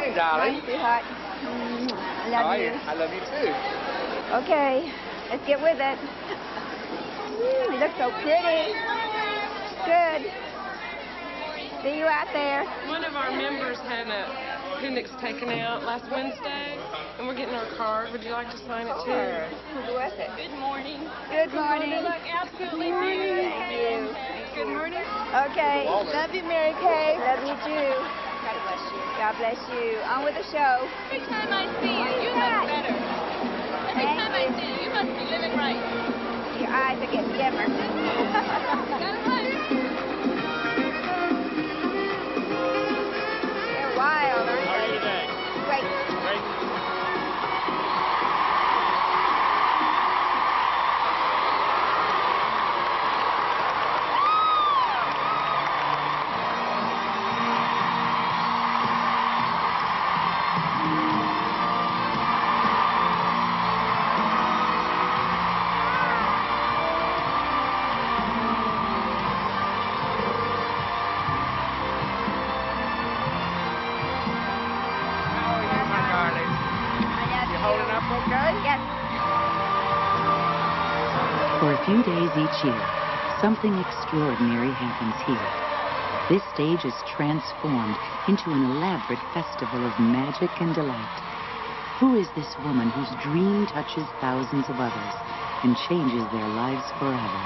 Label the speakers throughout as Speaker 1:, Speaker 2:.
Speaker 1: morning, darling.
Speaker 2: Hi, sweetheart. I love you.
Speaker 1: I love you too.
Speaker 2: Okay, let's get with it. You look so pretty. Good. See you out there.
Speaker 3: One of our members had an appendix taken out last Wednesday, and we're getting our card. Would you like to sign it too?
Speaker 2: Sure. Who was it?
Speaker 3: Good morning.
Speaker 2: Good morning.
Speaker 3: You look absolutely
Speaker 2: Thank
Speaker 3: beautiful.
Speaker 2: you.
Speaker 3: Good morning.
Speaker 2: Okay.
Speaker 3: Love you, Mary Kay.
Speaker 2: Love you too.
Speaker 3: God bless you.
Speaker 2: God bless you. On with the show.
Speaker 3: Every time I see you, you look better. Every time I see you, you must be living right.
Speaker 2: Your eyes are getting dimmer.
Speaker 3: Got it right.
Speaker 2: They're wild, aren't they?
Speaker 1: How are you today?
Speaker 2: Great.
Speaker 1: Great.
Speaker 4: For a few days each year, something extraordinary happens here. This stage is transformed into an elaborate festival of magic and delight. Who is this woman whose dream touches thousands of others and changes their lives forever?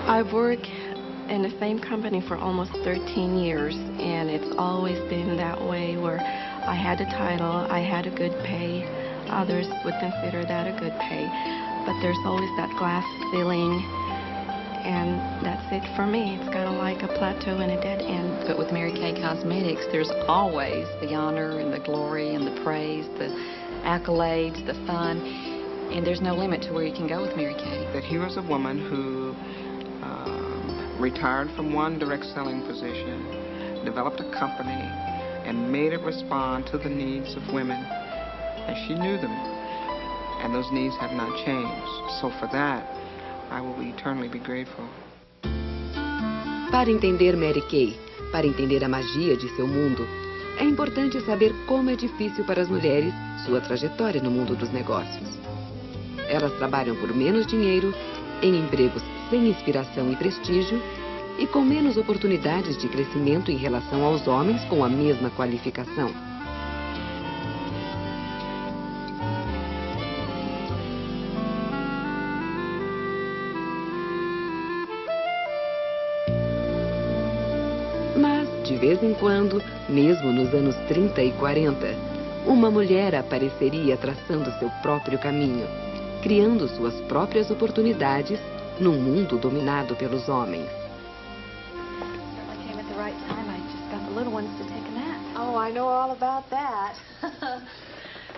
Speaker 5: I've worked in the same company for almost 13 years, and it's always been that way where I had a title, I had a good pay. Others would consider that a good pay. But there's always that glass ceiling, and that's it for me. It's kind of like a plateau and a dead end.
Speaker 6: But with Mary Kay Cosmetics, there's always the honor and the glory and the praise, the accolades, the fun, and there's no limit to where you can go with Mary Kay.
Speaker 7: That here was a woman who retired from one direct selling position, developed a company, and made it respond to the needs of women as she knew them. And those needs have not changed. So for that, I will eternally be grateful.
Speaker 8: Para entender Mary Kay, para entender a magia de seu mundo, é importante saber como é difícil para as mulheres sua trajetória no mundo dos negócios. Elas trabalham por menos dinheiro, em empregos sem inspiração e prestígio e com menos oportunidades de crescimento em relação aos homens com a mesma qualificação. Mas, de vez em quando, mesmo nos anos 30 e 40, uma mulher apareceria traçando seu próprio caminho, criando suas próprias oportunidades num mundo dominado pelos homens.
Speaker 9: Oh, I know all about that.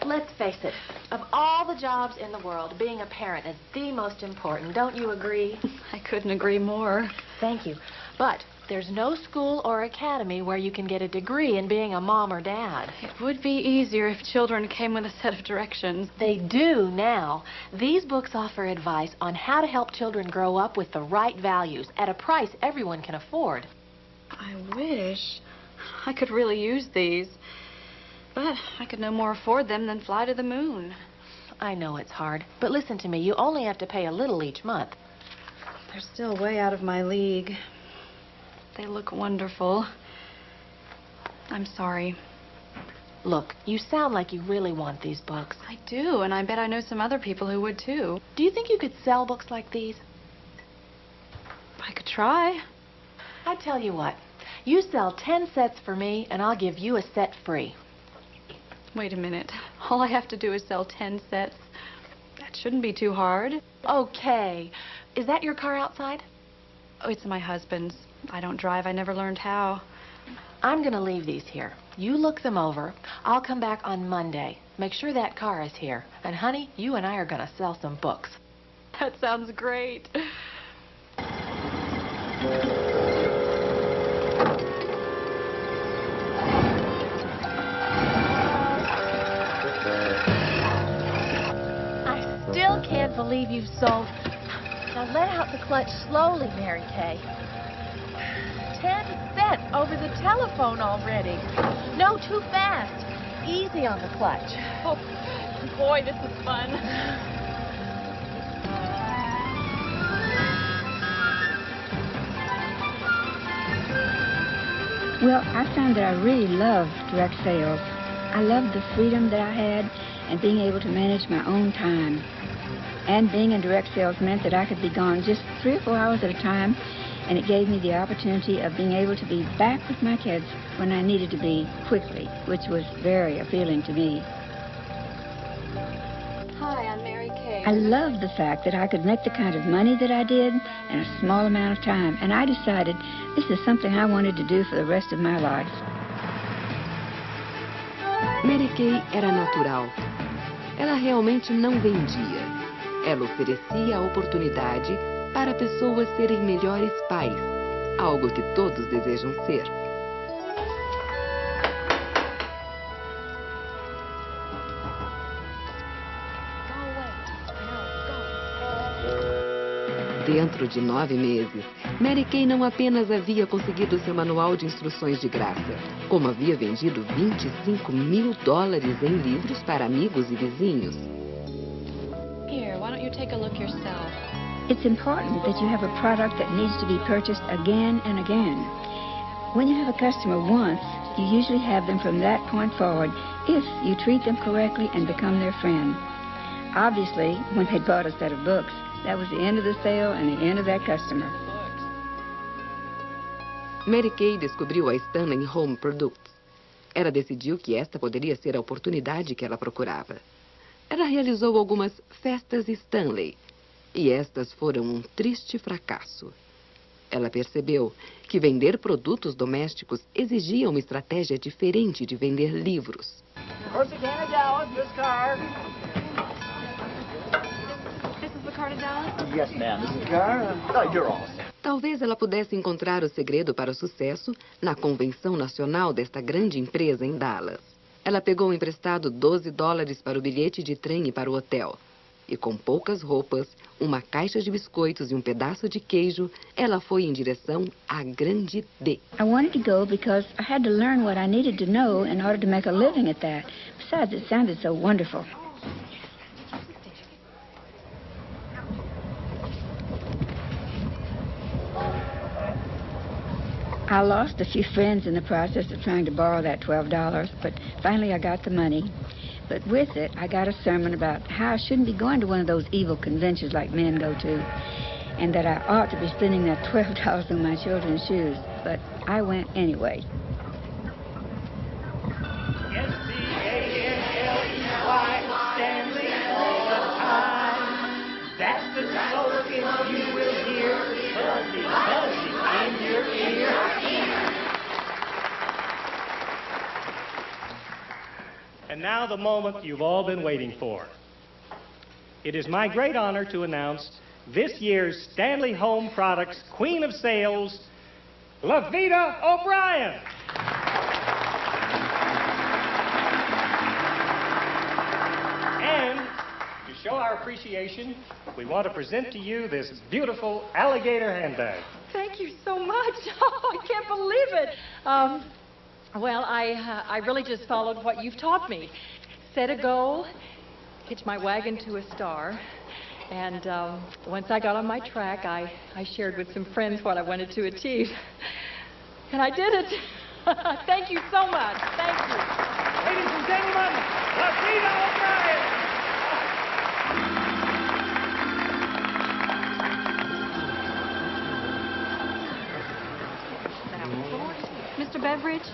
Speaker 9: Let's face it, of all the jobs in the world, being a parent is the most important. Don't you agree?
Speaker 5: I couldn't agree more.
Speaker 9: Thank you. But there's no school or academy where you can get a degree in being a mom or dad.
Speaker 5: It would be easier if children came with a set of directions.
Speaker 9: They do now. These books offer advice on how to help children grow up with the right values at a price everyone can afford.
Speaker 5: I wish I could really use these. But I could no more afford them than fly to the moon.
Speaker 9: I know it's hard, but listen to me. You only have to pay a little each month.
Speaker 5: They're still way out of my league. They look wonderful. I'm sorry.
Speaker 9: Look, you sound like you really want these books.
Speaker 5: I do, and I bet I know some other people who would too.
Speaker 9: Do you think you could sell books like these?
Speaker 5: I could try.
Speaker 9: I tell you what, you sell 10 sets for me, and I'll give you a set free.
Speaker 5: Wait a minute. All I have to do is sell 10 sets. That shouldn't be too hard.
Speaker 9: Okay. Is that your car outside?
Speaker 5: Oh, it's my husband's. I don't drive. I never learned how.
Speaker 9: I'm going to leave these here. You look them over. I'll come back on Monday. Make sure that car is here. And, honey, you and I are going to sell some books.
Speaker 5: That sounds great.
Speaker 9: relieved soul. Now let out the clutch slowly, Mary Kay. 10 cents over the telephone already. No, too fast. Easy on the clutch.
Speaker 5: Oh, boy, this is fun.
Speaker 2: Well, I found that I really loved direct sales. I loved the freedom that I had and being able to manage my own time. And being in direct sales meant that I could be gone just 3 or 4 hours at a time, and it gave me the opportunity of being able to be back with my kids when I needed to be quickly, which was very appealing to me.
Speaker 5: Hi, I'm Mary Kay.
Speaker 2: I loved the fact that I could make the kind of money that I did in a small amount of time, and I decided this is something I wanted to do for the rest of my life.
Speaker 8: Mary Kay era natural. Ela realmente não vendia. Ela oferecia a oportunidade para pessoas serem melhores pais, algo que todos desejam ser. Dentro de 9 meses, Mary Kay não apenas havia conseguido seu manual de instruções de graça, como havia vendido $25 mil em livros para amigos e vizinhos.
Speaker 5: Here, why don't you take a look yourself?
Speaker 2: It's important that you have a product that needs to be purchased again and again. When you have a customer once, you usually have them from that point forward if you treat them correctly and become their friend. Obviously, when they bought a set of books, that was the end of the sale and the end of that customer.
Speaker 8: Mary Kay descobriu a Stanley Home Products. Ela decidiu que esta poderia ser a oportunidade que ela procurava. Ela realizou algumas festas Stanley, e estas foram um triste fracasso. Ela percebeu que vender produtos domésticos exigia uma estratégia diferente de vender livros.
Speaker 1: Yes, ma'am. This is the car. Oh, you're all set.
Speaker 8: Talvez ela pudesse encontrar o segredo para o sucesso na convenção nacional desta grande empresa em Dallas. Ela pegou emprestado $12 para o bilhete de trem e para o hotel. E com poucas roupas, uma caixa de biscoitos e um pedaço de queijo, ela foi em direção à grande D.
Speaker 2: I wanted to go because I had to learn what I needed to know in order to make a living at that. Besides, it sounded so wonderful. I lost a few friends in the process of trying to borrow that $12, but finally I got the money. But with it, I got a sermon about how I shouldn't be going to one of those evil conventions like men go to, and that I ought to be spending that $12 on my children's shoes. But I went anyway.
Speaker 1: S-T-A-N-L-E-Y, Stanley, all the time. That's the slogan you will hear, fuzzy, fuzzy in your ear. And now the moment you've all been waiting for. It is my great honor to announce this year's Stanley Home Products Queen of Sales, Lavita O'Brien. And to show our appreciation, we want to present to you this beautiful alligator handbag.
Speaker 9: Thank you so much. Oh, I can't believe it. Well, I really just followed what you've taught me. Set a goal, hitch my wagon to a star, and once I got on my track, I shared with some friends what I wanted to achieve. And I did it. Thank you so much. Thank you.
Speaker 1: Ladies and gentlemen, Lavita O'Brien.
Speaker 10: Mr. Beveridge,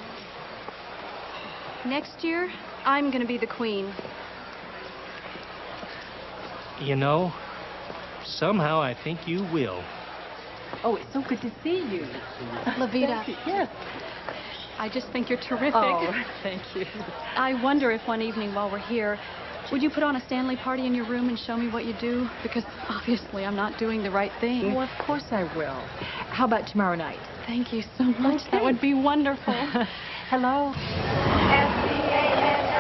Speaker 10: next year, I'm going to be the queen.
Speaker 1: You know, somehow I think you will.
Speaker 9: Oh, it's so good to see you.
Speaker 10: Lavita.
Speaker 9: Yes.
Speaker 10: I just think you're terrific.
Speaker 9: Oh, thank you.
Speaker 10: I wonder if one evening while we're here, would you put on a Stanley party in your room and show me what you do? Because obviously I'm not doing the right thing.
Speaker 9: Well, of course I will. How about tomorrow night?
Speaker 10: Thank you so much.
Speaker 9: Okay.
Speaker 10: That would be wonderful.
Speaker 9: Hello.
Speaker 11: S-T-A-N-L-E-Y,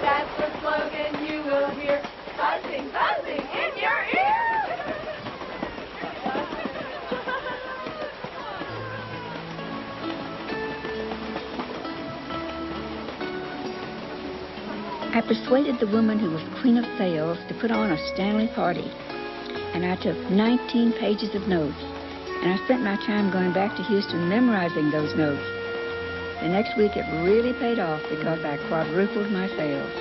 Speaker 11: that's the slogan you will hear
Speaker 2: I persuaded the woman who was queen of sales to put on a Stanley party, and I took 19 pages of notes, and I spent my time going back to Houston memorizing those notes. The next week it really paid off because I quadrupled my sales.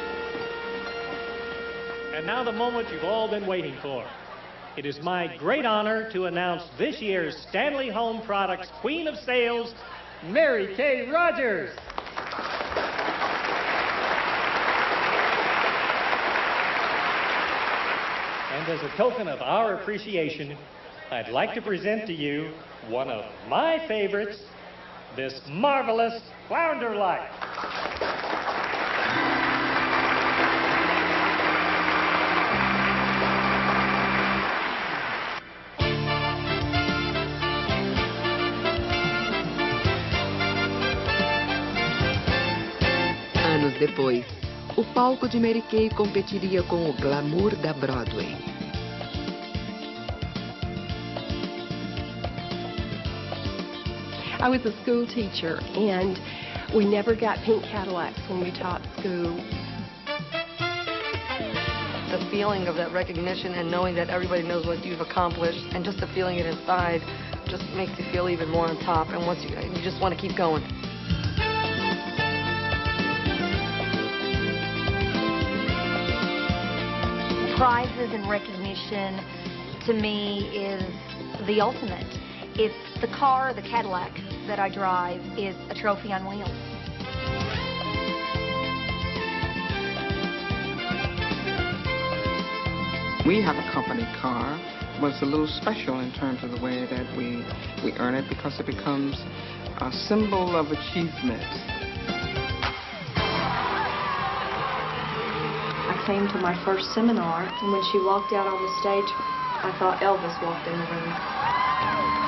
Speaker 1: And now the moment you've all been waiting for. It is my great honor to announce this year's Stanley Home Products Queen of Sales, Mary Kay Rogers. And as a token of our appreciation, I'd like to present to you one of my favorites, this marvelous flounder light.
Speaker 8: Anos depois, o palco de Mary Kay competiria com o glamour da Broadway.
Speaker 11: I was a school teacher, and we never got pink Cadillacs when we taught school.
Speaker 12: The feeling of that recognition and knowing that everybody knows what you've accomplished, and just the feeling it inside just makes you feel even more on top, and once you just want to keep going.
Speaker 13: Prizes and recognition, to me, is the ultimate. If the car, the Cadillac that I drive, is a trophy on wheels.
Speaker 7: We have a company car. Was a little special in terms of the way that we earn it, because it becomes a symbol of achievement.
Speaker 14: I came to my first seminar, and when she walked out on the stage, I thought Elvis walked in the room.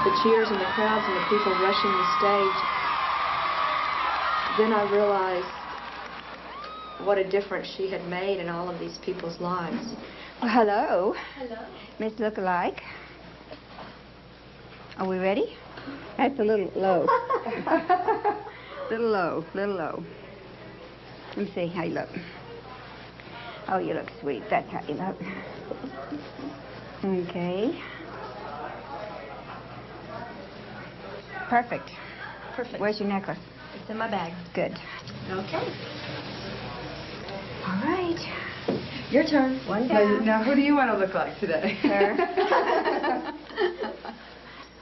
Speaker 14: The cheers and the crowds and the people rushing the stage. Then I realized what a difference she had made in all of these people's lives.
Speaker 2: Well, hello.
Speaker 14: Hello.
Speaker 2: Miss Lookalike. Are we ready? That's a little low. Little low, little low. Let me see how you look. Oh, you look sweet. That's how you look. Okay. Perfect.
Speaker 14: Perfect.
Speaker 2: Where's your necklace?
Speaker 14: It's in my bag.
Speaker 2: Good.
Speaker 14: Okay. All right. Your turn. One down.
Speaker 12: Now, who do you want to look like today?
Speaker 2: Her.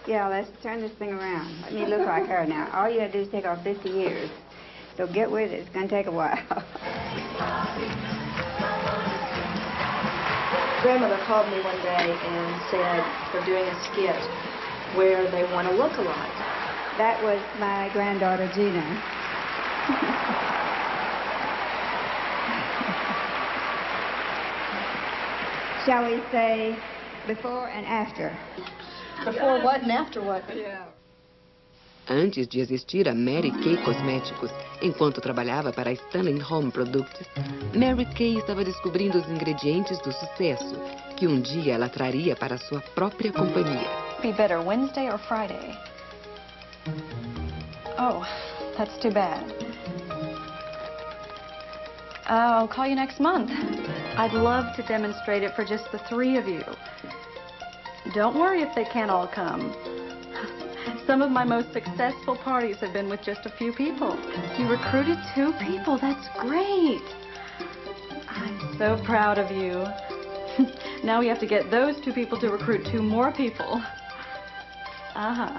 Speaker 2: Yeah, let's turn this thing around. Let me look like her now. All you have to do is take off 50 years. So get with it. It's going to take a while.
Speaker 14: Grandmother called me one day and said they're doing a skit where they want to look alike.
Speaker 2: That was my granddaughter, Gina. Shall we say before and after?
Speaker 14: Before what and after what?
Speaker 2: Yeah.
Speaker 8: Antes de existir a Mary Kay Cosméticos, enquanto trabalhava para a Stanley Home Products, Mary Kay estava descobrindo os ingredientes do sucesso que um dia ela traria para sua própria companhia.
Speaker 10: Be better Wednesday or Friday? Oh, that's too bad. I'll call you next month. I'd love to demonstrate it for just the three of you. Don't worry if they can't all come. Some of my most successful parties have been with just a few people. You recruited 2 people. That's great. I'm so proud of you. Now we have to get those 2 people to recruit 2 more people. Uh-huh.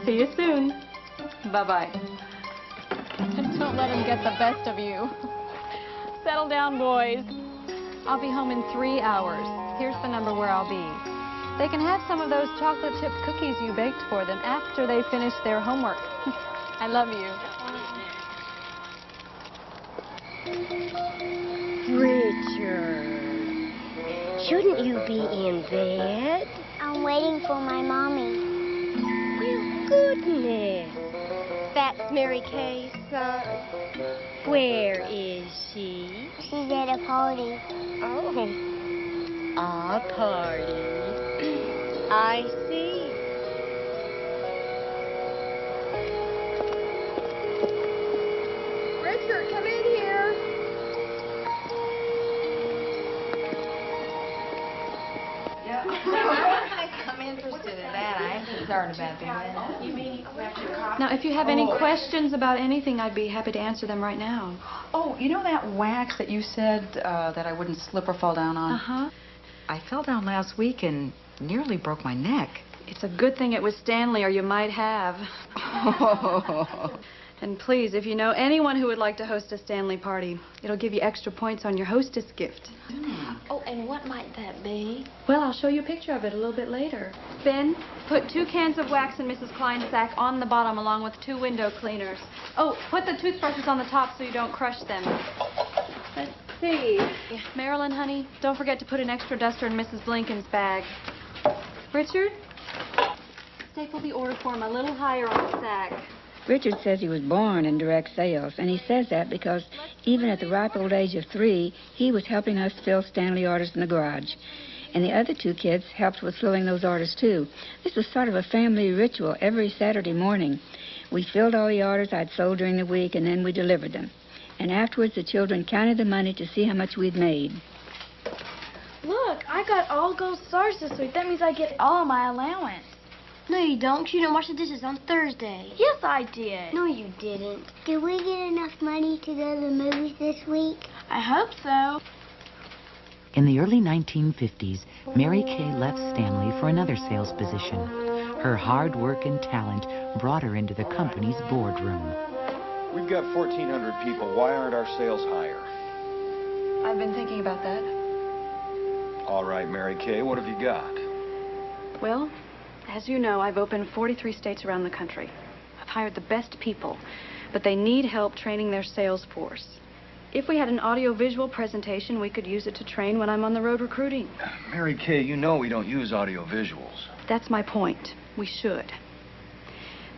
Speaker 10: See you soon. Bye-bye. Don't let them get the best of you. Settle down, boys. I'll be home in 3 hours. Here's the number where I'll be. They can have some of those chocolate chip cookies you baked for them after they finish their homework. I love you.
Speaker 15: Richard, shouldn't you be in bed?
Speaker 16: I'm waiting for my mommy.
Speaker 15: Well, goodness. That's Mary Kay's son. Where is she?
Speaker 16: She's at a party.
Speaker 15: Oh, a party. I see.
Speaker 14: Richard, come in here.
Speaker 17: concerned about that. You mean you left your copy?
Speaker 10: Now, if you have any questions about anything, I'd be happy to answer them right now.
Speaker 18: Oh, you know that wax that you said that I wouldn't slip or fall down on?
Speaker 10: Uh-huh.
Speaker 4: I fell down last week and nearly broke my neck.
Speaker 10: It's a good thing it was Stanley, or you might have. And please, if you know anyone who would like to host a Stanley party, it'll give you extra points on your hostess gift.
Speaker 15: Oh, and what might that be?
Speaker 10: Well, I'll show you a picture of it a little bit later. Ben, put 2 cans of wax in Mrs. Klein's sack on the bottom along with 2 window cleaners. Oh, put the toothbrushes on the top so you don't crush them. Let's see. Marilyn, honey, don't forget to put an extra duster in Mrs. Blinken's bag. Richard, staple the order form a little higher on the sack.
Speaker 2: Richard says he was born in direct sales, and he says that because even at the ripe old age of 3, he was helping us fill Stanley orders in the garage. And the other 2 kids helped with filling those orders, too. This was sort of a family ritual every Saturday morning. We filled all the orders I'd sold during the week, and then we delivered them. And afterwards, the children counted the money to see how much we'd made.
Speaker 19: Look, I got all gold stars this week. That means I get all my allowance.
Speaker 15: No, you don't. You didn't wash the dishes on Thursday.
Speaker 19: Yes, I did.
Speaker 15: No, you didn't. Did we get enough money to go to the movies this week?
Speaker 19: I hope so.
Speaker 4: In the early 1950s, Mary Kay left Stanley for another sales position. Her hard work and talent brought her into the company's boardroom.
Speaker 20: We've got 1,400 people. Why aren't our sales higher?
Speaker 10: I've been thinking about that.
Speaker 20: All right, Mary Kay, what have you got?
Speaker 10: Well, as you know, I've opened 43 states around the country. I've hired the best people, but they need help training their sales force. If we had an audio-visual presentation, we could use it to train when I'm on the road recruiting.
Speaker 20: Mary Kay, you know we don't use audio visuals.
Speaker 10: That's my point. We should.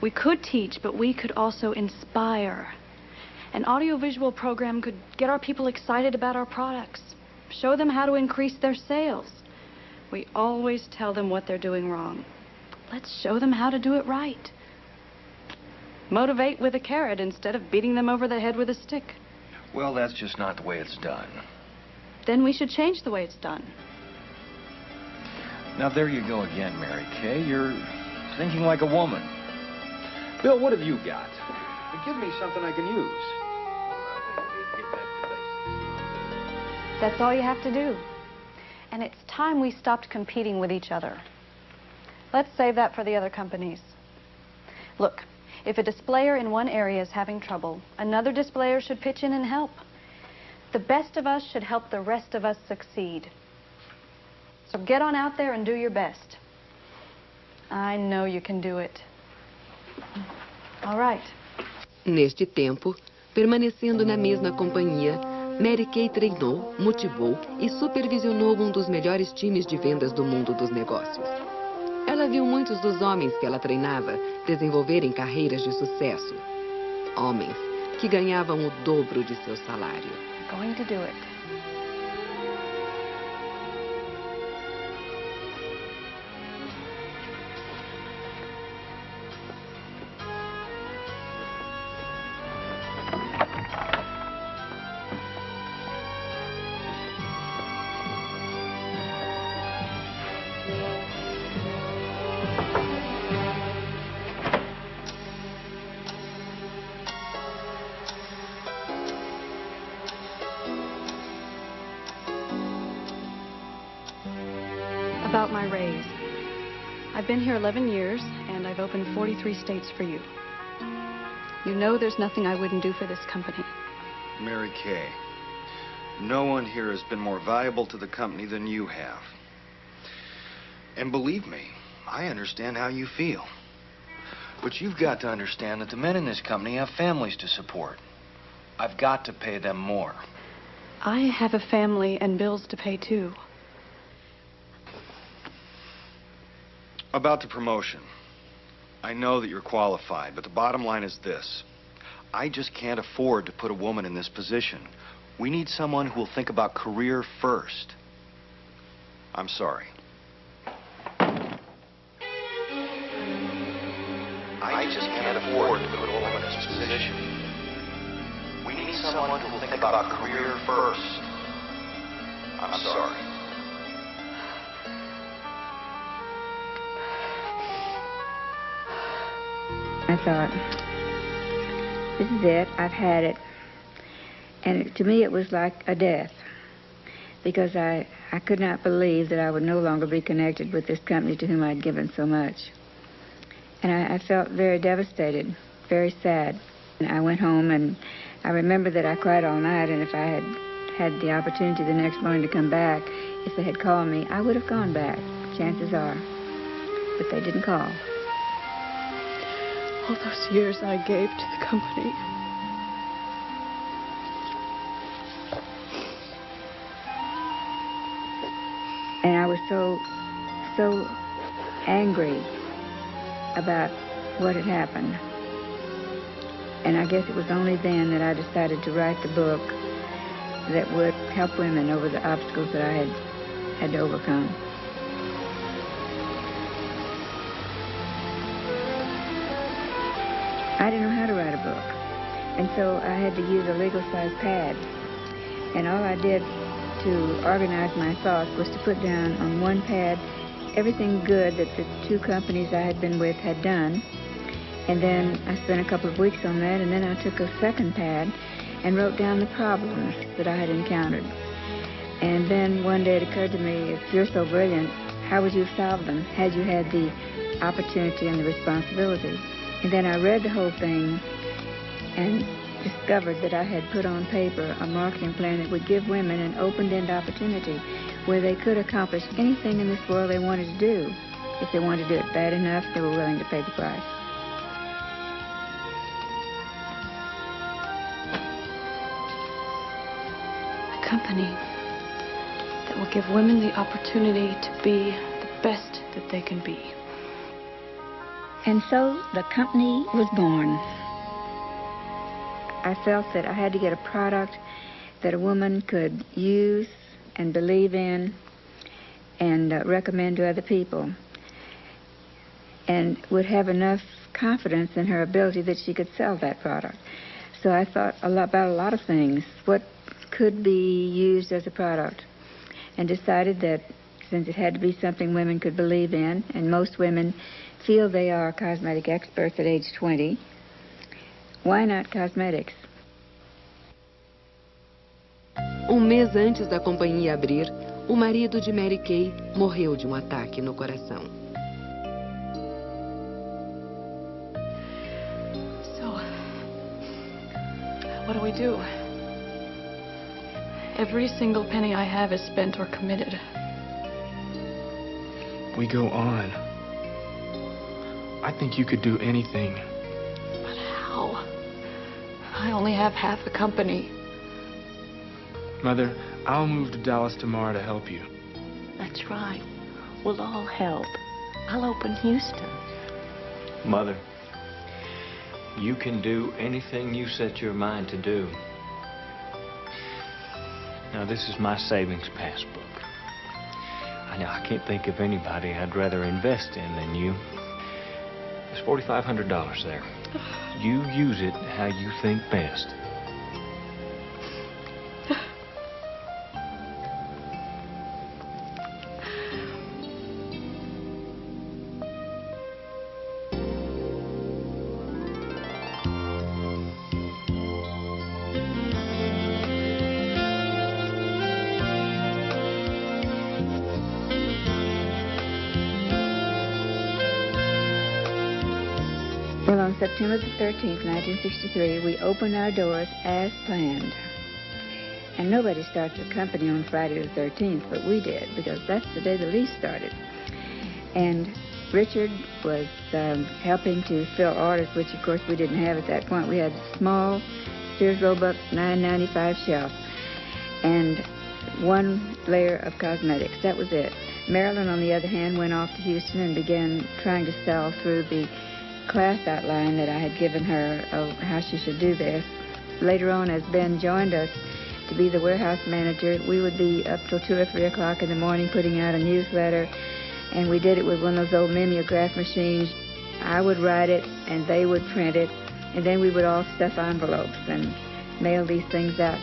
Speaker 10: We could teach, but we could also inspire. An audio-visual program could get our people excited about our products, show them how to increase their sales. We always tell them what they're doing wrong. Let's show them how to do it right. Motivate with a carrot instead of beating them over the head with a stick.
Speaker 20: Well, that's just not the way it's done.
Speaker 10: Then we should change the way it's done.
Speaker 20: Now, there you go again, Mary Kay. You're thinking like a woman. Bill, what have you got? Give me something I can use.
Speaker 10: That's all you have to do. And it's time we stopped competing with each other. Let's save that for the other companies. Look, if a displayer in one area is having trouble, another displayer should pitch in and help. The best of us should help the rest of us succeed. So get on out there and do your best. I know you can do it. All right.
Speaker 8: Neste tempo, permanecendo na mesma companhia, Mary Kay treinou, motivou e supervisionou um dos melhores times de vendas do mundo dos negócios. Ela viu muitos dos homens que ela treinava desenvolverem carreiras de sucesso. Homens que ganhavam o dobro de seu salário.
Speaker 10: Going to do it. About my raise. I've been here 11 years, and I've opened 43 states for you. You know there's nothing I wouldn't do for this company.
Speaker 20: Mary Kay, no one here has been more valuable to the company than you have. And believe me, I understand how you feel. But you've got to understand that the men in this company have families to support. I've got to pay them more.
Speaker 10: I have a family and bills to pay, too.
Speaker 20: About the promotion. I know that you're qualified, but the bottom line is this. I just can't afford to put a woman in this position. We need someone who will think about career first. I'm sorry. I just can't afford to put a woman in this position. We need someone who will think about career first. I'm sorry.
Speaker 2: I thought, this is it, I've had it. And to me it was like a death, because I could not believe that I would no longer be connected with this company to whom I'd given so much. And I felt very devastated, very sad. And I went home, and I remember that I cried all night, and if I had had the opportunity the next morning to come back, if they had called me, I would have gone back, chances are. But they didn't call.
Speaker 14: All those years I gave to the company.
Speaker 2: And I was so angry about what had happened. And I guess it was only then that I decided to write the book that would help women over the obstacles that I had to overcome. I didn't know how to write a book, and so I had to use a legal-size pad. And all I did to organize my thoughts was to put down on one pad everything good that the two companies I had been with had done. And then I spent a couple of weeks on that, and then I took a second pad and wrote down the problems that I had encountered. And then one day it occurred to me, if you're so brilliant, how would you have solved them had you had the opportunity and the responsibility? And then I read the whole thing and discovered that I had put on paper a marketing plan that would give women an open-end opportunity where they could accomplish anything in this world they wanted to do. If they wanted to do it bad enough, they were willing to pay the price.
Speaker 14: A company that will give women the opportunity to be the best that they can be.
Speaker 2: And so the company was born. I felt that I had to get a product that a woman could use and believe in and recommend to other people, and would have enough confidence in her ability that she could sell that product. So I thought about a lot of things. What could be used as a product? And decided that since it had to be something women could believe in, and most women feel they are cosmetic experts at age 20, why not cosmetics?
Speaker 8: Mês antes da companhia abrir, o marido de Mary Kay morreu de ataque no coração.
Speaker 14: So, what do we do? Every single penny I have is spent or committed.
Speaker 21: We go on. I think you could do anything.
Speaker 14: But how? I only have half a company.
Speaker 21: Mother, I'll move to Dallas tomorrow to help you.
Speaker 22: That's right. We'll all help. I'll open Houston.
Speaker 23: Mother, you can do anything you set your mind to do. Now, this is my savings passbook. I can't think of anybody I'd rather invest in than you. There's $4,500 there. You use it how you think best.
Speaker 2: Well, on September the 13th, 1963, we opened our doors as planned. And nobody starts a company on Friday the 13th, but we did, because that's the day the lease started. And Richard was helping to fill orders, which, of course, we didn't have at that point. We had a small Sears Roebuck $9.95 shelf and one layer of cosmetics. That was it. Marilyn, on the other hand, went off to Houston and began trying to sell through the class outline that I had given her of how she should do this. Later on, as Ben joined us to be the warehouse manager, we would be up till 2 or 3 o'clock in the morning putting out a newsletter, and we did it with one of those old mimeograph machines. I would write it, and they would print it, and then we would all stuff envelopes and mail these things out.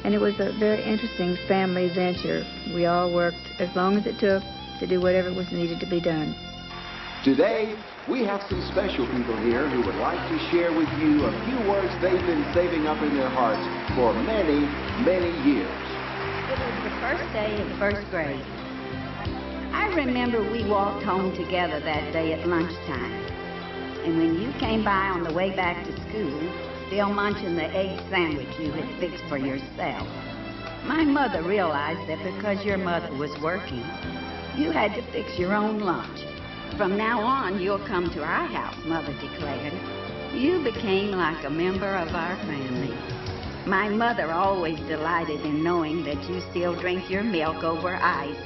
Speaker 2: And it was a very interesting family venture. We all worked as long as it took to do whatever was needed to be done.
Speaker 3: Today, we have some special people here who would like to share with you a few words they've been saving up in their hearts for many, many years.
Speaker 5: It was the first day of first grade. I remember we walked home together that day at lunchtime. And when you came by on the way back to school, still munching the egg sandwich you had fixed for yourself, my mother realized that because your mother was working, you had to fix your own lunch. From now on, you'll come to our house, Mother declared. You became like a member of our family. My mother always delighted in knowing that you still drink your milk over ice,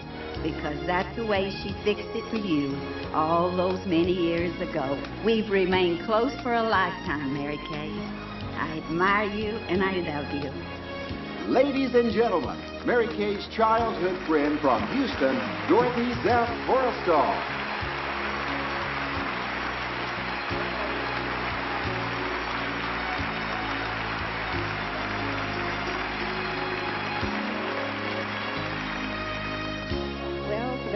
Speaker 5: because that's the way she fixed it for you all those many years ago. We've remained close for a lifetime, Mary Kay. I admire you and I love you.
Speaker 3: Ladies and gentlemen, Mary Kay's childhood friend from Houston, Dorothy Zeph Forrestal.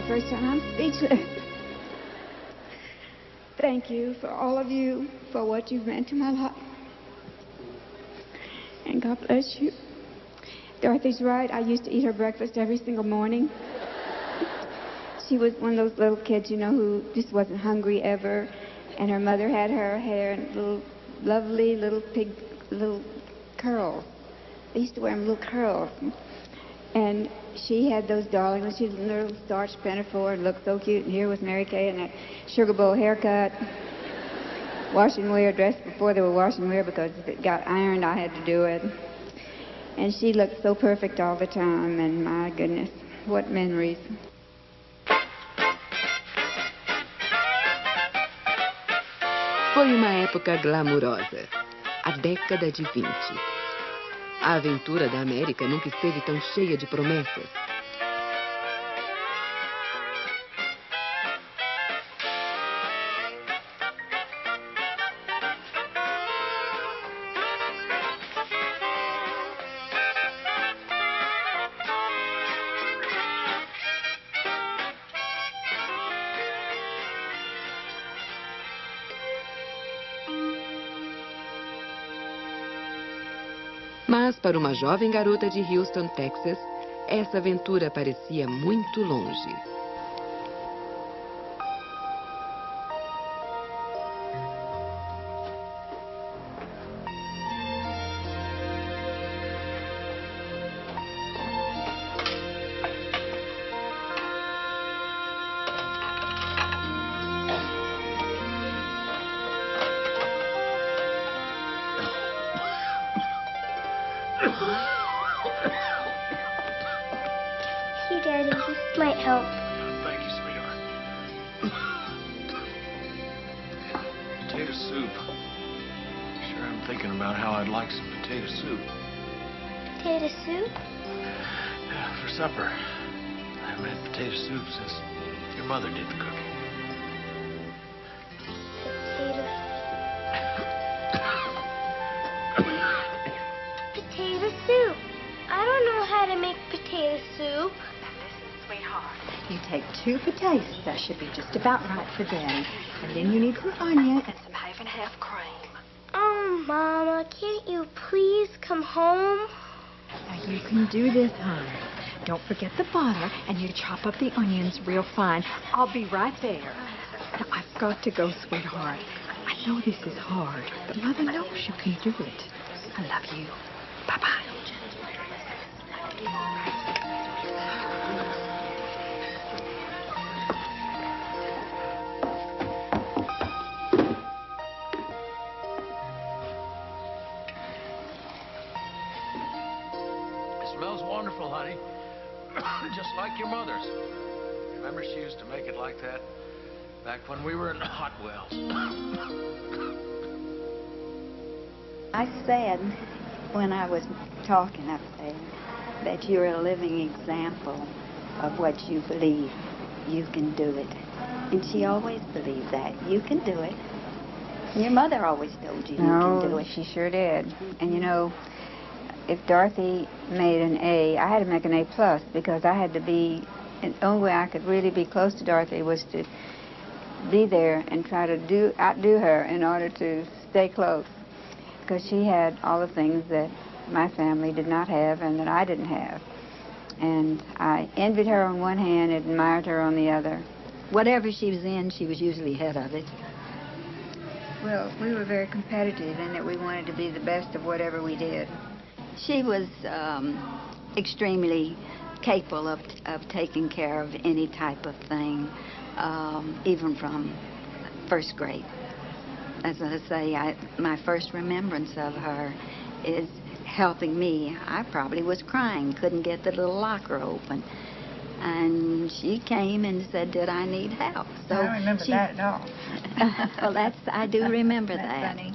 Speaker 2: First time I'm speechless. Thank you for all of you for what you've meant to my life. And God bless you. Dorothy's right. I used to eat her breakfast every single morning. She was one of those little kids, you know, who just wasn't hungry ever. And her mother had her hair in little, lovely little curls. They used to wear them little curls. And she had those darlings. She was in a little starched pinafore and looked so cute. And here was Mary Kay in that sugar bowl haircut. Wash and wear, dressed before they were wash and wear because if it got ironed, I had to do it. And she looked so perfect all the time. And my goodness, what memories.
Speaker 8: Foi uma época glamurosa, a década de 20. A aventura da América nunca esteve tão cheia de promessas. Mas para uma jovem garota de Houston, Texas, essa aventura parecia muito longe.
Speaker 15: Here, Daddy, this might help.
Speaker 20: Thank you, sweetheart. Potato soup. Sure am thinking about how I'd like some potato soup.
Speaker 15: Potato soup?
Speaker 20: Yeah, for supper. I haven't had potato soup since your mother did the cooking.
Speaker 15: Potato soup. I don't know how to make potato soup.
Speaker 6: Sweetheart, you take 2 potatoes. That should be just about right for Daddy. And then you need some onion and some half-and-half cream.
Speaker 15: Oh, Mama, can't you please come home?
Speaker 6: Now, you can do this, hon. Don't forget the butter, and you chop up the onions real fine. I'll be right there. Now, I've got to go, sweetheart. I know this is hard, but Mother knows you can do it. I love you. Bye-bye.
Speaker 20: It smells wonderful, honey. Just like your mother's. Remember she used to make it like that back when we were in Hot Wells.
Speaker 5: I said, when I was talking up there, that you're a living example of what you believe. You can do it. And she always believed that. You can do it. Your mother always told you you can do it.
Speaker 2: She sure did. And you know, if Dorothy made an A, I had to make an A plus because I had to be, and the only way I could really be close to Dorothy was to be there and try to outdo her in order to stay close, because she had all the things that my family did not have and that I didn't have. And I envied her on one hand and admired her on the other.
Speaker 5: Whatever she was in, she was usually head of it.
Speaker 2: Well, we were very competitive in that we wanted to be the best of whatever we did.
Speaker 5: She was extremely capable of taking care of any type of thing, even from first grade. As I say, my first remembrance of her is helping me. I probably was crying, couldn't get the little locker open. And she came and said, did I need help? So
Speaker 2: I don't remember that at all.
Speaker 5: Well, I do remember
Speaker 2: That's
Speaker 5: that.
Speaker 2: funny.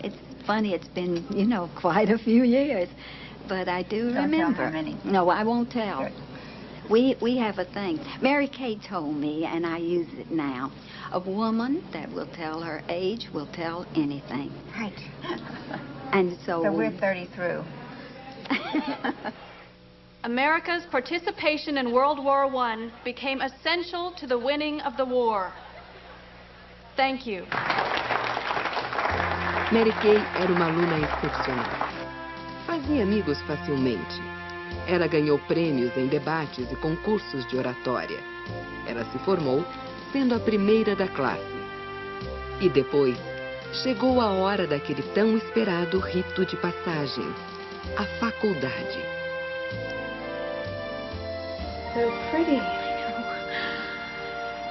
Speaker 5: It's funny. It's been, quite a few years. But I do
Speaker 2: Don't
Speaker 5: remember.
Speaker 2: tell how many.
Speaker 5: No, I won't tell.
Speaker 2: Good.
Speaker 5: We have a thing. Mary Kay told me, and I use it now, a woman that will tell her age will tell anything.
Speaker 2: Right.
Speaker 5: And so
Speaker 2: we're 30 through.
Speaker 10: America's participation in World War I became essential to the winning of the war. Thank you.
Speaker 8: Mary Kay era uma aluna excepcional. Fazia amigos facilmente. Ela ganhou prêmios em debates e concursos de oratória. Ela se formou sendo a primeira da classe. E depois, chegou a hora daquele tão esperado rito de passagem, a faculdade.
Speaker 10: So pretty.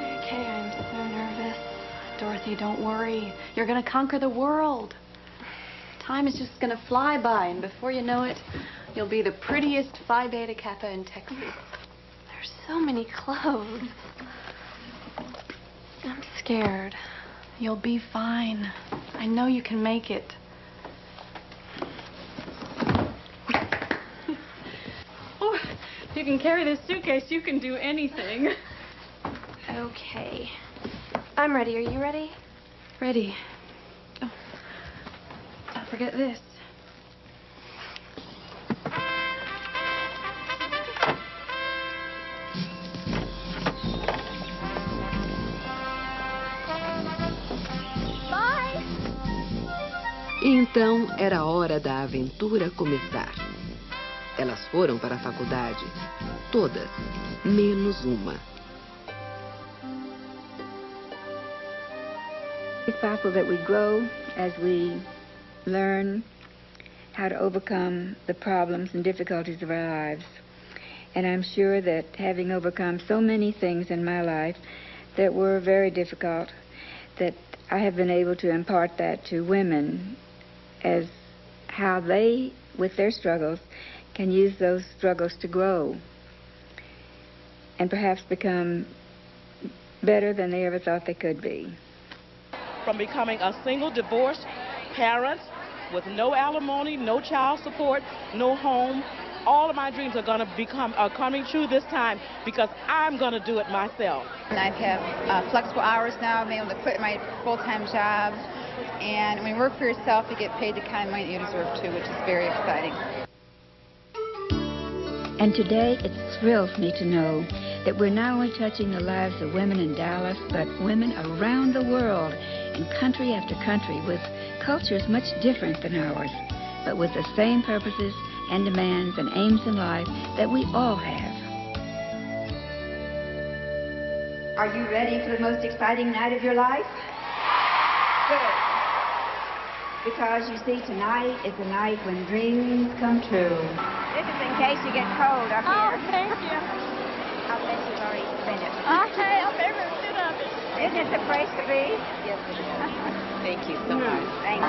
Speaker 10: Okay, I'm so nervous. Dorothy, don't worry. You're going to conquer the world. Time is just going to fly by, and before you know it, you'll be the prettiest Phi Beta Kappa in Texas. There's so many clothes. I'm scared. You'll be fine. I know you can make it. Oh, if you can carry this suitcase, you can do anything.
Speaker 14: Okay. I'm ready. Are you ready?
Speaker 10: Ready. Oh, don't forget this.
Speaker 8: E então era a hora da aventura começar. Elas foram para a faculdade, todas, menos uma.
Speaker 2: It's possible that we grow as we learn how to overcome the problems and difficulties of our lives. And I'm sure that having overcome so many things in my life that were very difficult, that I have been able to impart that to women as how they, with their struggles, can use those struggles to grow and perhaps become better than they ever thought they could be.
Speaker 1: From becoming a single divorced parent with no alimony, no child support, no home, all of my dreams are coming true this time because I'm going to do it myself.
Speaker 9: And I have flexible hours now. I'm able to quit my full-time job. And when you work for yourself, you get paid the kind of money you deserve to, which is very exciting.
Speaker 2: And today, it thrills me to know that we're not only touching the lives of women in Dallas, but women around the world, in country after country, with cultures much different than ours, but with the same purposes and demands and aims in life that we all have. Are you ready for the most exciting night of your life? Good. Because you see, tonight is the night when dreams come true. This is in case you get cold up here.
Speaker 10: Oh, thank you.
Speaker 2: I'll bet you've already spent it.
Speaker 10: Okay, I'll never sit up.
Speaker 2: Isn't it the place to be?
Speaker 9: Yes, it is. Thank you so much.
Speaker 2: Thanks.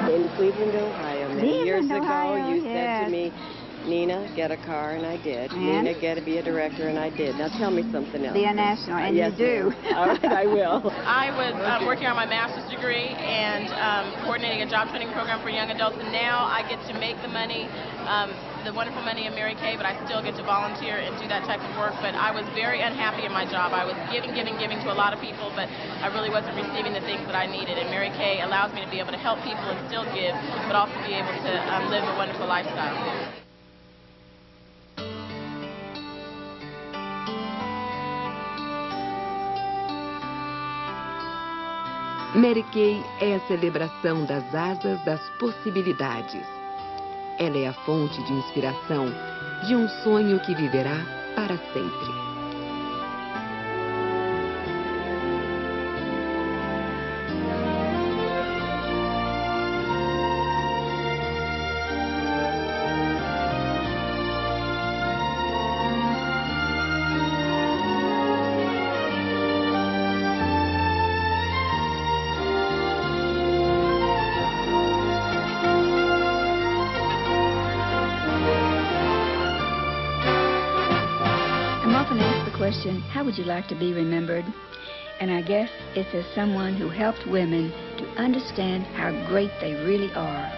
Speaker 11: In Cleveland, Ohio, many years ago,
Speaker 2: Ohio,
Speaker 11: you
Speaker 2: yes.
Speaker 11: said to me, Nina, get a car, and I did.
Speaker 2: And?
Speaker 11: Nina, get to be a director, and I did. Now tell me something else.
Speaker 2: Be a national, and
Speaker 11: yes,
Speaker 2: you do.
Speaker 11: ma'am. All right, I will.
Speaker 24: I was working on my master's degree and coordinating a job training program for young adults, and now I get to make the money, the wonderful money in Mary Kay, but I still get to volunteer and do that type of work. But I was very unhappy in my job. I was giving to a lot of people, but I really wasn't receiving the things that I needed. And Mary Kay allows me to be able to help people and still give, but also be able to live a wonderful lifestyle.
Speaker 8: Mary Kay é a celebração das asas das possibilidades. Ela é a fonte de inspiração de um sonho que viverá para sempre.
Speaker 2: How would you like to be remembered? And I guess it's as someone who helped women to understand how great they really are.